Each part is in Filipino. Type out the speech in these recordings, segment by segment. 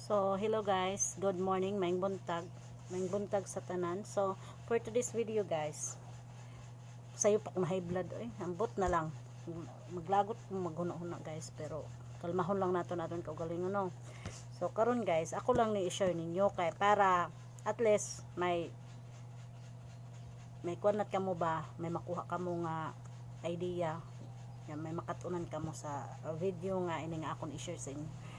So, hello guys. Good morning. Maing buntag. Maing buntag sa tanan. So, for today's video guys, sayo pa kung high blood. Ambot na lang. Maglagot kung maghuna-huna guys. Pero, kalmahon lang naton kaugalingon no. So, karon guys, ako lang ni i-share ninyo kay para at least may kuanat kamo ba, may makuha kamo nga idea. Yan, may makatunan kamo sa video nga ini nga akon i-share sa inyo.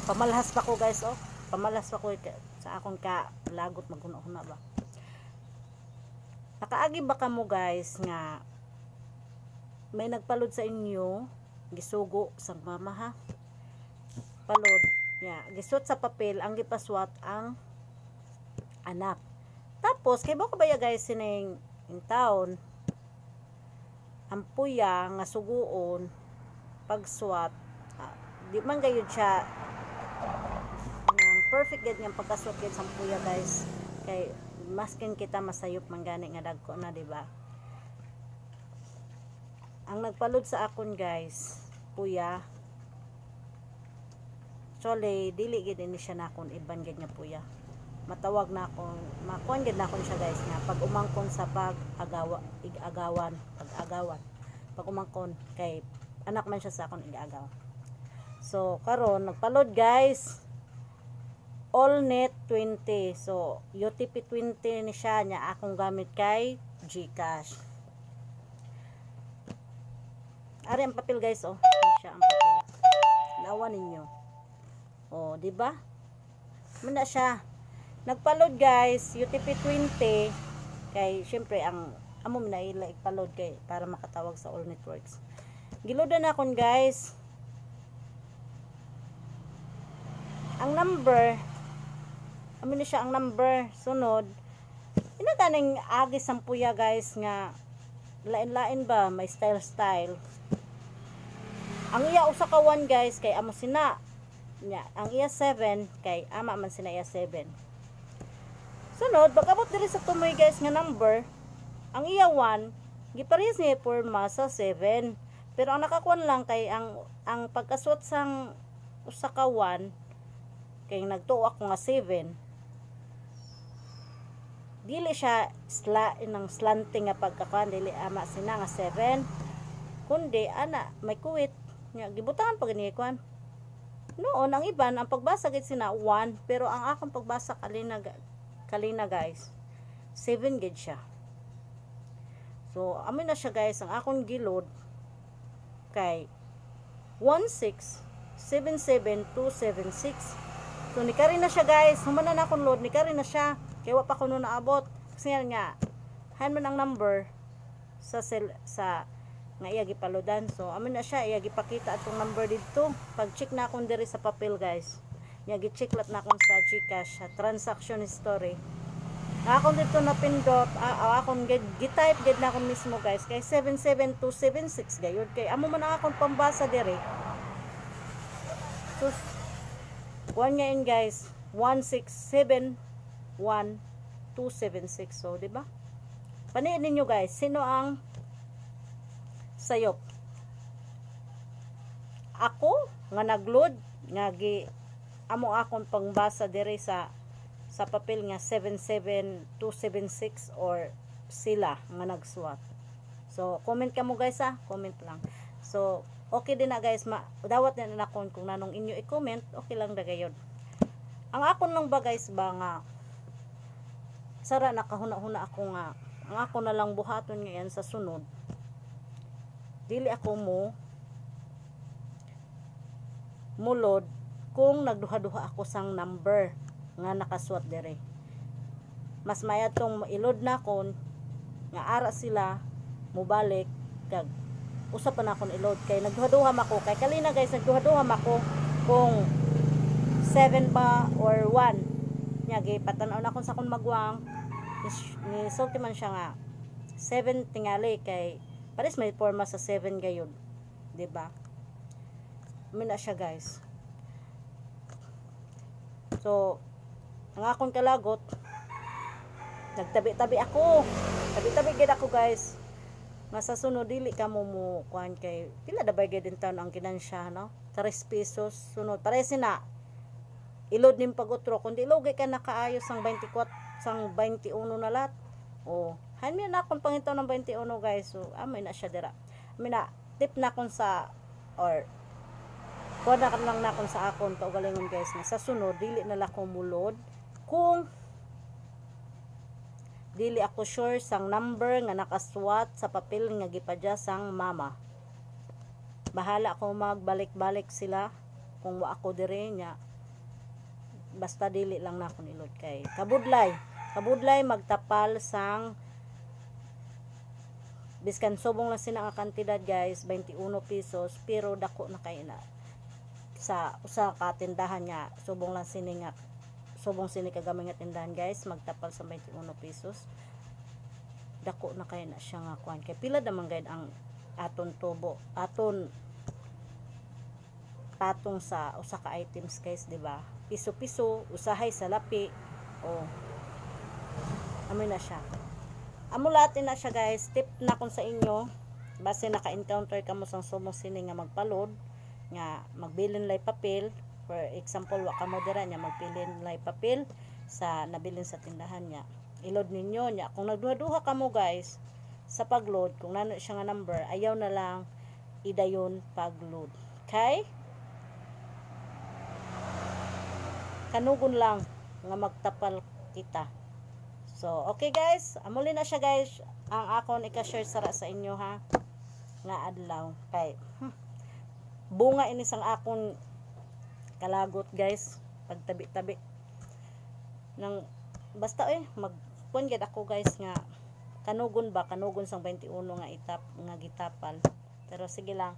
Pamalhas pa ko guys pamalhas pa ko sa akong ka lagot maghuna-huna ba. Nakaagi ba kamo guys nga may nagpalod sa inyo gisugo sa mama ha, palod gisot sa papel ang gipaswat ang anak, tapos kay ba ko ba ya guys sining in town ang puya nga suguon pagswat di man gayud siya perfect gid nga pagkaswat gid sa puya guys, kay maskin kita masayop man gani nga dagko na, di ba? Ang nagpalod sa akon guys puya, actually dili gid ini siya nakon iban gid nga puya, matawag na akon makuan gid na akon siya guys nga pag umangkon sa pag-agawan pag umangkon kay anak man siya sa akon ig-agaw. So karon nagpalod guys all net 20, so UTP 20 ni siya nya akong gamit kay GCash. Ari ang papel guys siya ang papel, lawan ninyo di ba muna siya nagpalod guys UTP 20 kay syempre ang amo na ila ipalod kay para makatawag sa all networks. Gilodan na akon guys ang number, amin na siya ang number, sunod ina ganing agi sampuya guys nga lain-lain ba, may style ang iya usa ka 1 guys kay amo sina nya, ang iya 7 kay ama man sina iya 7. Sunod pagabot diri sa tumoy guys nga number, ang iya 1 giparehas ni porma sa 7, pero ang nakakuan lang kay ang pagkaswat sang usa ka 1 kay nagtuo ako nga 7, dili siya inang slanting nga pagkakuan, dili ama sina nga 7 kundi ana may kuwit nga gibutangan pag ni kuan noon. Ang iban ang pagbasa gid sina 1, pero ang akong pagbasa kalina guys 7 gid siya. So amin na siya guys ang akong gilod kay 1677276. So ni kari na siya guys, humanan na akong load, ni kari na siya kaya wa pa ko nun naabot kasi nga han man ang number sa nga iya gipalodan. So amin na siya iya gipakita atong number dito, pag check na akong diri sa papel guys nya gi-check lat na akong sa GCash sa transaction history akong dito na pindot akong gi-type gid na akong mismo guys kay 77276 gayud kay amo man akong pambasa diri. So kuan ngayon guys 1671276. So di ba paniin ninyo guys sino ang sayop, ako nga nagload nga amo akong pangbasa diri sa papel nga 77276 or sila nga nagswat. So comment ka mo guys comment lang. So okay din na guys, dawat na akon kung nanong inyo i-comment, okay lang da gayud. Ang akon lang ba guys ba nga sara nakahuna-huna ako nga ang ako na lang buhaton ngayon sa sunod, dili ako mulod kung nagduha-duha ako sang number nga nakaswat dire. Mas maya tong ilod na kon nga ara sila mubalik kag usa pa na akong ilod kay nagduha-duha ako kay kalina guys nagduha-duha ako kung 7 ba or 1 nya gipatan-aw na akong sa akong magwang ni sulti man siya nga 7 tingali kay pares may forma sa 7 gayud, di ba? Mina siya guys. So ang akong kalagot nagtabi-tabi gid ako guys nga sa sunod dili ka mo kuan kay pila da bagay din taon ang ginansya no 3 pesos sunod pares na ilod ning pagutro kundi lugay ka nakaayo sang 24 sang 21 na lat. Oh, hanmi na akong pangitaw ng 21 guys. So amoy na siya dira. Amoy na tip na kon sa or kuha na lang na kon sa akon kaugalingon guys na sa sunod dili na la ko mulod kung dili ako sure sang number nga nakaswat sa papel nga gipadya sang mama. Bahala ko magbalik-balik sila kung wa ako dire nya. Basta dili lang na ako nilod kay kabudlay magtapal sang biskan subong lang sina nga kantidad guys 21 pesos pero dako na kay na sa usa ka tindahan niya subong sini kagamay nga tindahan guys magtapal sa 21 pesos dako na kay na siya nga kuan kay pila naman gayud ang aton tubo patong sa usa ka items guys, di ba? Piso-piso, usahay sa lapi. Oh. Amoy na siya. Amulatin na siya guys. Tip na kung sa inyo, base naka-encounter ka mo sang sumong sini nga magpalod, nga magbilin lay papel. For example, wa ka mo dira nya magbilin lay papel sa nabilin sa tindahan niya. Ilod ninyo nya. Kung nagduha-duha ka mo guys, sa pagload, kung nano siya nga number, ayaw na lang idayon pagload. Okay? Kanugon lang nga magtapal kita. So, okay guys, amuli na siya guys. Ang akon ika-share sara sa inyo ha. Nga adlaw. Kay bunga ini sang akon kalagot guys. Pagtabi-tabi. Nang basta magkuan gid ako guys nga kanugon sang 21 nga gitapal. Pero sige lang.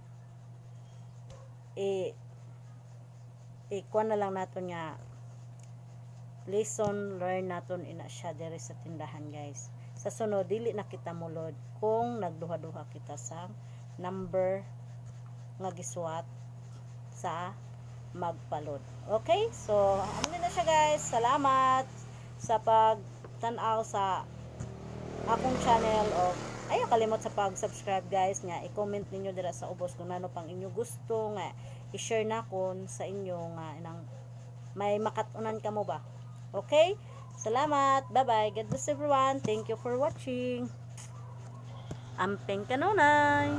Kuan na lang naton nga lesson learn naton ina siya dere sa tindahan guys. Sa sunod dili na kita mulod kung nagduha-duha kita sa number nga giswat sa magpalod. Okay? So, ano na siya guys. Salamat sa pagtan-aw sa akong channel o ayaw kalimot sa pag-subscribe guys nga i-comment ninyo dira sa ubos kung ano pang inyo gusto nga i-share na kon sa inyo nga inang may makatunan ka mo ba. Okay? Salamat. Bye-bye. God bless everyone. Thank you for watching. Amping kanunay.